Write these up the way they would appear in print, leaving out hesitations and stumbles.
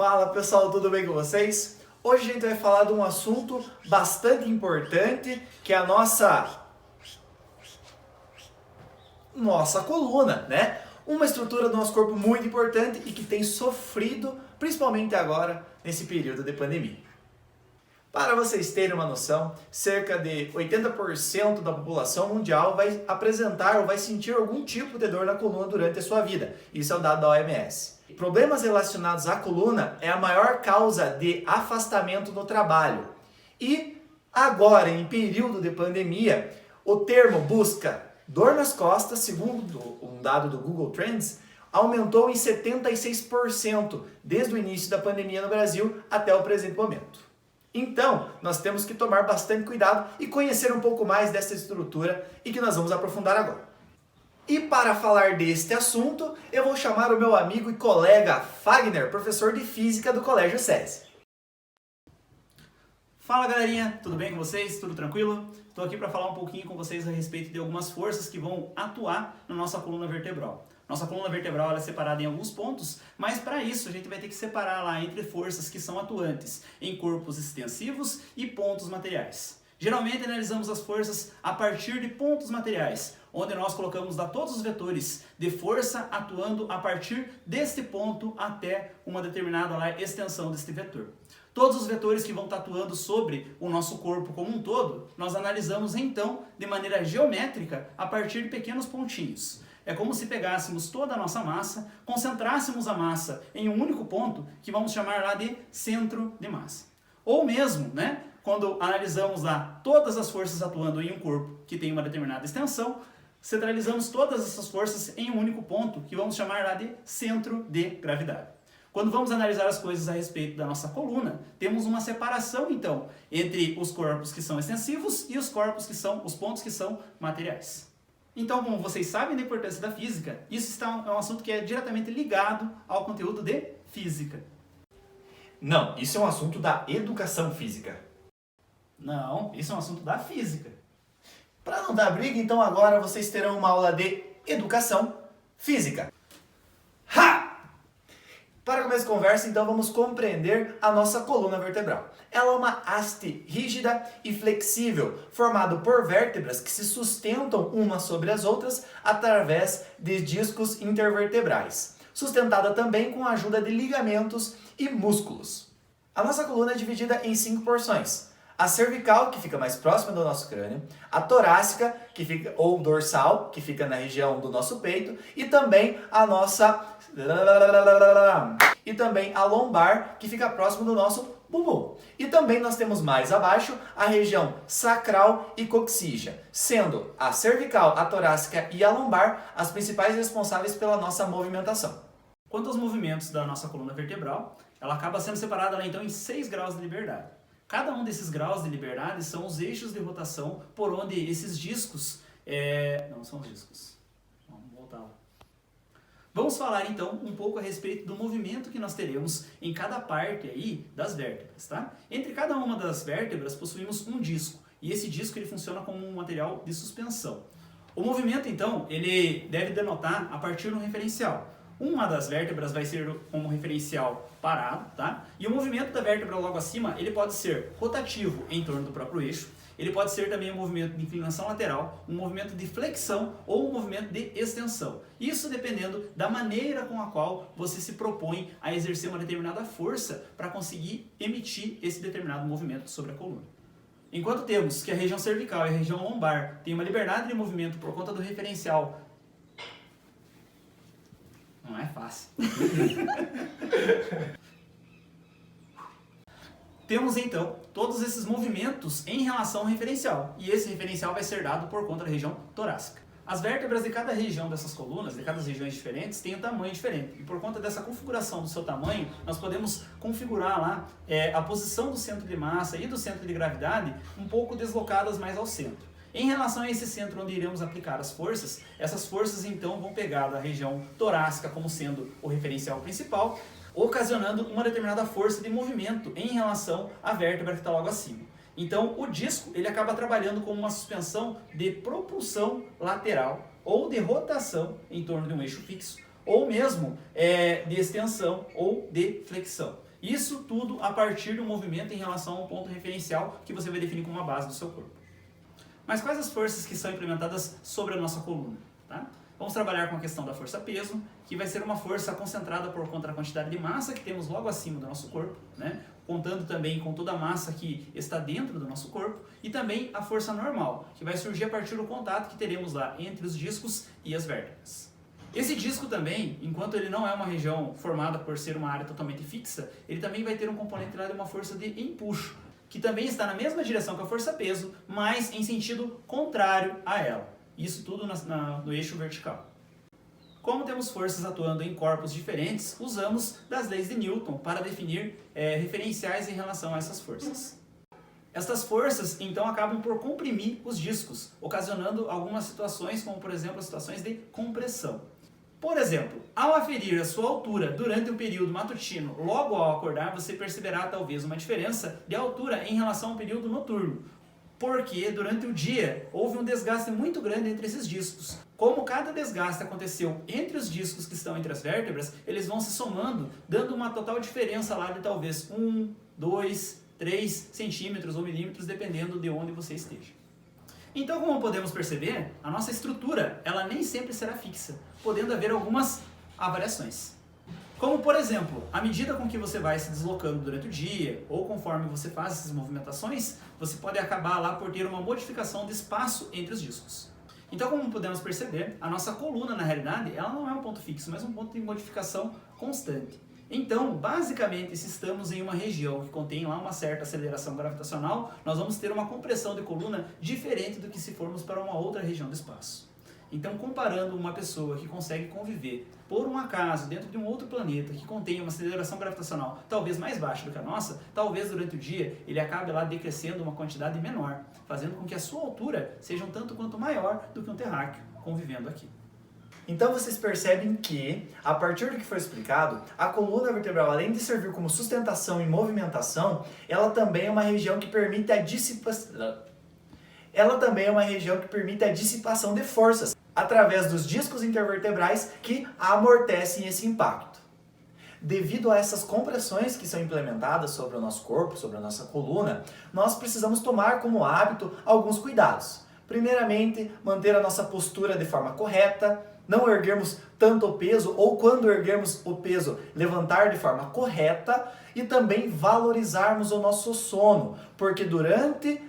Fala pessoal, tudo bem com vocês? Hoje a gente vai falar de um assunto bastante importante, que é a nossa coluna, né? Uma estrutura do nosso corpo muito importante e que tem sofrido, principalmente agora, nesse período de pandemia. Para vocês terem uma noção, cerca de 80% da população mundial vai apresentar ou vai sentir algum tipo de dor na coluna durante a sua vida. Isso é o dado da OMS. Problemas relacionados à coluna é a maior causa de afastamento do trabalho. E agora, em período de pandemia, o termo busca dor nas costas, segundo um dado do Google Trends, aumentou em 76% desde o início da pandemia no Brasil até o presente momento. Então, nós temos que tomar bastante cuidado e conhecer um pouco mais dessa estrutura e que nós vamos aprofundar agora. E para falar deste assunto, eu vou chamar o meu amigo e colega Fagner, professor de Física do Colégio SESI. Fala galerinha, tudo bem com vocês? Tudo tranquilo? Estou aqui para falar um pouquinho com vocês a respeito de algumas forças que vão atuar na nossa coluna vertebral. Nossa coluna vertebral ela é separada em alguns pontos, mas para isso a gente vai ter que separar lá entre forças que são atuantes em corpos extensivos e pontos materiais. Geralmente analisamos as forças a partir de pontos materiais, onde nós colocamos lá todos os vetores de força atuando a partir deste ponto até uma determinada lá, extensão deste vetor. Todos os vetores que vão estar atuando sobre o nosso corpo como um todo, nós analisamos então de maneira geométrica a partir de pequenos pontinhos. É como se pegássemos toda a nossa massa, concentrássemos a massa em um único ponto, que vamos chamar lá de centro de massa. Ou mesmo, quando analisamos lá todas as forças atuando em um corpo que tem uma determinada extensão, centralizamos todas essas forças em um único ponto, que vamos chamar lá de centro de gravidade. Quando vamos analisar as coisas a respeito da nossa coluna, temos uma separação, então, entre os corpos que são extensivos e os corpos que são, os pontos que são materiais. Então, como vocês sabem da importância da física, isso é um assunto que é diretamente ligado ao conteúdo de física. Não, isso é um assunto da educação física. Não, isso é um assunto da física. Para não dar briga, então agora vocês terão uma aula de educação física. Ha! Para começo de conversa, então, vamos compreender a nossa coluna vertebral. Ela é uma haste rígida e flexível, formada por vértebras que se sustentam umas sobre as outras através de discos intervertebrais, sustentada também com a ajuda de ligamentos e músculos. A nossa coluna é dividida em 5 porções. A cervical, que fica mais próxima do nosso crânio, a torácica, ou dorsal, que fica na região do nosso peito, e também a lombar, que fica próximo do nosso bumbum. E também nós temos mais abaixo a região sacral e coxígea, sendo a cervical, a torácica e a lombar as principais responsáveis pela nossa movimentação. Quanto aos movimentos da nossa coluna vertebral, ela acaba sendo separada então em 6 graus de liberdade. Cada um desses graus de liberdade são os eixos de rotação por onde esses discos... Não são os discos. Vamos voltar lá. Vamos falar então um pouco a respeito do movimento que nós teremos em cada parte aí das vértebras, tá? Entre cada uma das vértebras possuímos um disco, e esse disco ele funciona como um material de suspensão. O movimento então, ele deve denotar a partir de um referencial. Uma das vértebras vai ser como referencial parado, tá? E o movimento da vértebra logo acima, ele pode ser rotativo em torno do próprio eixo, ele pode ser também um movimento de inclinação lateral, um movimento de flexão ou um movimento de extensão. Isso dependendo da maneira com a qual você se propõe a exercer uma determinada força para conseguir emitir esse determinado movimento sobre a coluna. Enquanto temos que a região cervical e a região lombar têm uma liberdade de movimento por conta do referencial. Não é fácil. Temos então todos esses movimentos em relação ao referencial, e esse referencial vai ser dado por conta da região torácica. As vértebras de cada região dessas colunas, de cada regiões diferentes, têm um tamanho diferente, e por conta dessa configuração do seu tamanho, nós podemos configurar lá a posição do centro de massa e do centro de gravidade um pouco deslocadas mais ao centro. Em relação a esse centro onde iremos aplicar as forças, essas forças então vão pegar da região torácica como sendo o referencial principal, ocasionando uma determinada força de movimento em relação à vértebra que está logo acima. Então o disco ele acaba trabalhando como uma suspensão de propulsão lateral ou de rotação em torno de um eixo fixo, ou mesmo de extensão ou de flexão. Isso tudo a partir do movimento em relação ao ponto referencial que você vai definir como a base do seu corpo. Mas quais as forças que são implementadas sobre a nossa coluna? Tá? Vamos trabalhar com a questão da força-peso, que vai ser uma força concentrada por conta da quantidade de massa que temos logo acima do nosso corpo, né? Contando também com toda a massa que está dentro do nosso corpo, e também a força normal, que vai surgir a partir do contato que teremos lá entre os discos e as vértebras. Esse disco também, enquanto ele não é uma região formada por ser uma área totalmente fixa, ele também vai ter um componente lá de uma força de empuxo, que também está na mesma direção que a força-peso, mas em sentido contrário a ela. Isso tudo no eixo vertical. Como temos forças atuando em corpos diferentes, usamos das leis de Newton para definir referenciais em relação a essas forças. Estas forças, então, acabam por comprimir os discos, ocasionando algumas situações, como por exemplo as situações de compressão. Por exemplo, ao aferir a sua altura durante o período matutino, logo ao acordar, você perceberá talvez uma diferença de altura em relação ao período noturno, porque durante o dia houve um desgaste muito grande entre esses discos. Como cada desgaste aconteceu entre os discos que estão entre as vértebras, eles vão se somando, dando uma total diferença lá de talvez 1, 2, 3 centímetros ou milímetros, dependendo de onde você esteja. Então, como podemos perceber, a nossa estrutura ela nem sempre será fixa, podendo haver algumas variações. Como, por exemplo, à medida com que você vai se deslocando durante o dia, ou conforme você faz essas movimentações, você pode acabar lá por ter uma modificação de espaço entre os discos. Então, como podemos perceber, a nossa coluna, na realidade, ela não é um ponto fixo, mas um ponto de modificação constante. Então, basicamente, se estamos em uma região que contém lá uma certa aceleração gravitacional, nós vamos ter uma compressão de coluna diferente do que se formos para uma outra região do espaço. Então, comparando uma pessoa que consegue conviver, por um acaso, dentro de um outro planeta que contém uma aceleração gravitacional talvez mais baixa do que a nossa, talvez durante o dia ele acabe lá decrescendo uma quantidade menor, fazendo com que a sua altura seja um tanto quanto maior do que um terráqueo convivendo aqui. Então vocês percebem que, a partir do que foi explicado, a coluna vertebral, além de servir como sustentação e movimentação, ela também é uma região que permite a dissipação de forças através dos discos intervertebrais que amortecem esse impacto. Devido a essas compressões que são implementadas sobre o nosso corpo, sobre a nossa coluna, nós precisamos tomar como hábito alguns cuidados. Primeiramente, manter a nossa postura de forma correta, não erguermos tanto o peso, ou quando erguermos o peso, levantar de forma correta, e também valorizarmos o nosso sono, porque durante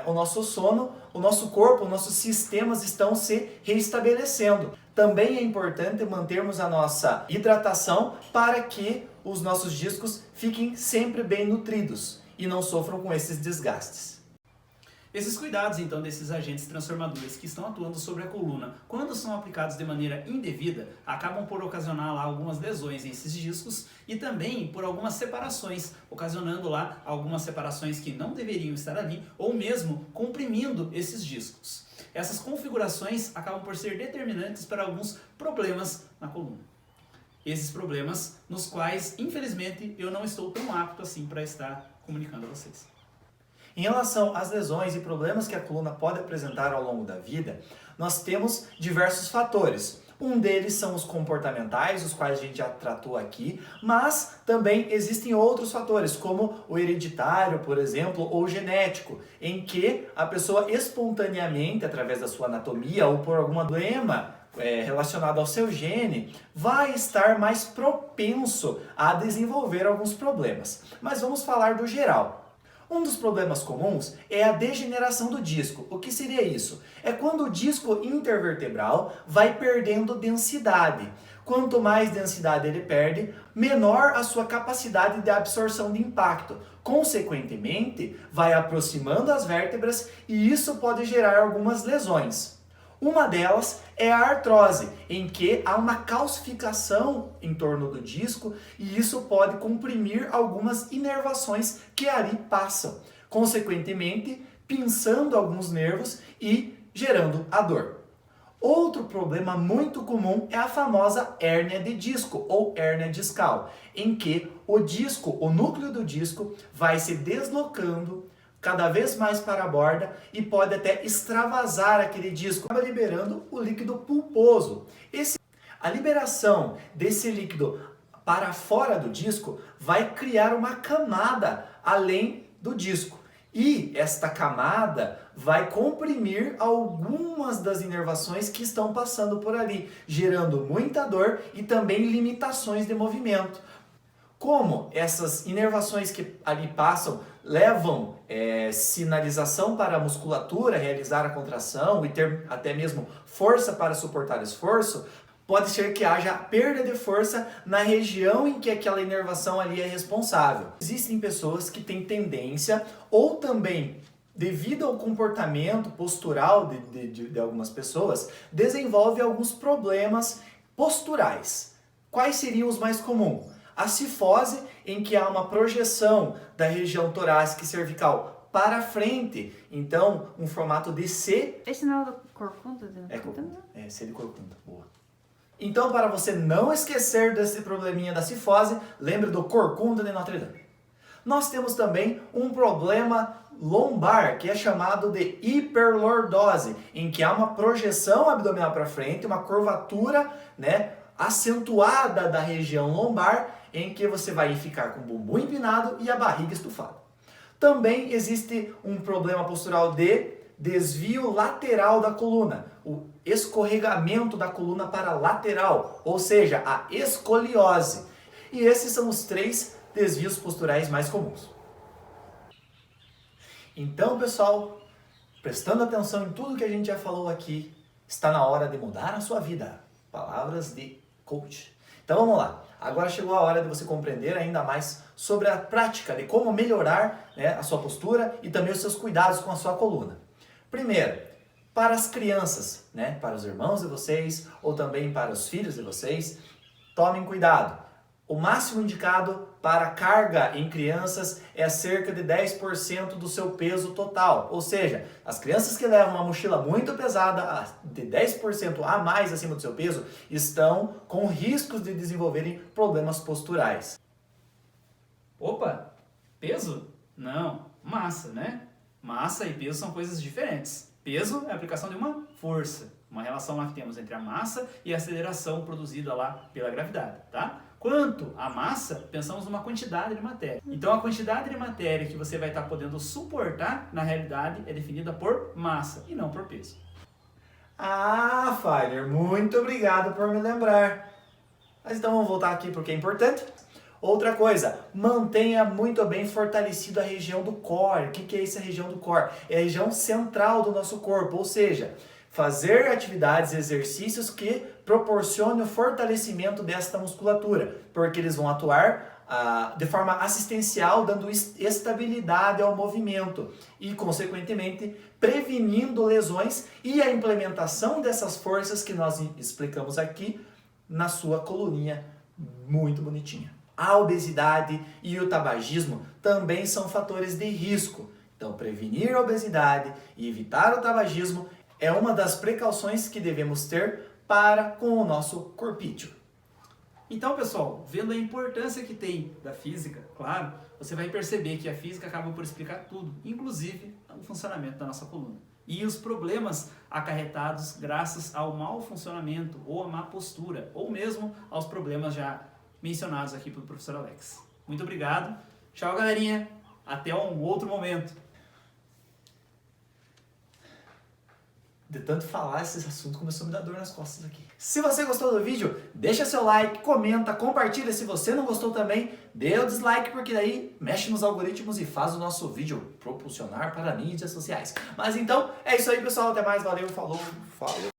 o nosso sono, o nosso corpo, os nossos sistemas estão se reestabelecendo. Também é importante mantermos a nossa hidratação para que os nossos discos fiquem sempre bem nutridos e não sofram com esses desgastes. Esses cuidados, então, desses agentes transformadores que estão atuando sobre a coluna, quando são aplicados de maneira indevida, acabam por ocasionar lá algumas lesões nesses discos e também por algumas separações, ocasionando lá algumas separações que não deveriam estar ali, ou mesmo comprimindo esses discos. Essas configurações acabam por ser determinantes para alguns problemas na coluna. Esses problemas nos quais, infelizmente, eu não estou tão apto assim para estar comunicando a vocês. Em relação às lesões e problemas que a coluna pode apresentar ao longo da vida, nós temos diversos fatores. Um deles são os comportamentais, os quais a gente já tratou aqui, mas também existem outros fatores, como o hereditário, por exemplo, ou genético, em que a pessoa espontaneamente, através da sua anatomia ou por algum problema relacionado ao seu gene, vai estar mais propenso a desenvolver alguns problemas. Mas vamos falar do geral. Um dos problemas comuns é a degeneração do disco. O que seria isso? É quando o disco intervertebral vai perdendo densidade. Quanto mais densidade ele perde, menor a sua capacidade de absorção de impacto. Consequentemente, vai aproximando as vértebras e isso pode gerar algumas lesões. Uma delas é a artrose, em que há uma calcificação em torno do disco e isso pode comprimir algumas inervações que ali passam, consequentemente pinçando alguns nervos e gerando a dor. Outro problema muito comum é a famosa hérnia de disco ou hérnia discal, em que o núcleo do disco vai se deslocando cada vez mais para a borda e pode até extravasar aquele disco, acaba liberando o líquido pulposo. A liberação desse líquido para fora do disco, vai criar uma camada além do disco. E esta camada vai comprimir algumas das inervações que estão passando por ali, gerando muita dor e também limitações de movimento. Como essas inervações que ali passam levam sinalização para a musculatura realizar a contração e ter até mesmo força para suportar esforço, pode ser que haja perda de força na região em que aquela inervação ali é responsável. Existem pessoas que têm tendência, ou também devido ao comportamento postural de algumas pessoas, desenvolve alguns problemas posturais. Quais seriam os mais comuns? A cifose, em que há uma projeção da região torácica e cervical para frente, então um formato de C. Esse não é o do corcunda? É C de corcunda, boa. Então, para você não esquecer desse probleminha da cifose, lembre do corcunda de Notre Dame. Nós temos também um problema lombar, que é chamado de hiperlordose, em que há uma projeção abdominal para frente, uma curvatura, acentuada da região lombar, em que você vai ficar com o bumbum empinado e a barriga estufada. Também existe um problema postural de desvio lateral da coluna, o escorregamento da coluna para a lateral, ou seja, a escoliose. E esses são os 3 desvios posturais mais comuns. Então, pessoal, prestando atenção em tudo que a gente já falou aqui, está na hora de mudar a sua vida. Palavras de coach. Então vamos lá. Agora chegou a hora de você compreender ainda mais sobre a prática de como melhorar a sua postura e também os seus cuidados com a sua coluna. Primeiro, para as crianças, para os irmãos de vocês ou também para os filhos de vocês, tomem cuidado. O máximo indicado para carga em crianças é cerca de 10% do seu peso total. Ou seja, as crianças que levam uma mochila muito pesada, de 10% a mais acima do seu peso, estão com riscos de desenvolverem problemas posturais. Opa, peso? Não, massa, né? Massa e peso são coisas diferentes. Peso é a aplicação de uma força, uma relação lá que temos entre a massa e a aceleração produzida lá pela gravidade, tá? Quanto à massa, pensamos numa quantidade de matéria. Então a quantidade de matéria que você vai estar podendo suportar, na realidade, é definida por massa e não por peso. Ah, Fagner, muito obrigado por me lembrar. Mas então vamos voltar aqui porque é importante. Outra coisa, mantenha muito bem fortalecido a região do core. O que é essa região do core? É a região central do nosso corpo, ou seja, fazer atividades e exercícios que proporcionem o fortalecimento desta musculatura, porque eles vão atuar de forma assistencial, dando estabilidade ao movimento e, consequentemente, prevenindo lesões e a implementação dessas forças que nós explicamos aqui na sua coluninha muito bonitinha. A obesidade e o tabagismo também são fatores de risco. Então, prevenir a obesidade e evitar o tabagismo é uma das precauções que devemos ter para com o nosso corpício. Então, pessoal, vendo a importância que tem da física, claro, você vai perceber que a física acaba por explicar tudo, inclusive o funcionamento da nossa coluna. E os problemas acarretados graças ao mau funcionamento ou à má postura, ou mesmo aos problemas já mencionados aqui pelo professor Alex. Muito obrigado. Tchau, galerinha. Até um outro momento. De tanto falar, esse assunto começou a me dar dor nas costas aqui. Se você gostou do vídeo, deixa seu like, comenta, compartilha. Se você não gostou também, dê o dislike, porque daí mexe nos algoritmos e faz o nosso vídeo propulsionar para mídias sociais. Mas então, é isso aí, pessoal. Até mais. Valeu, falou, falou.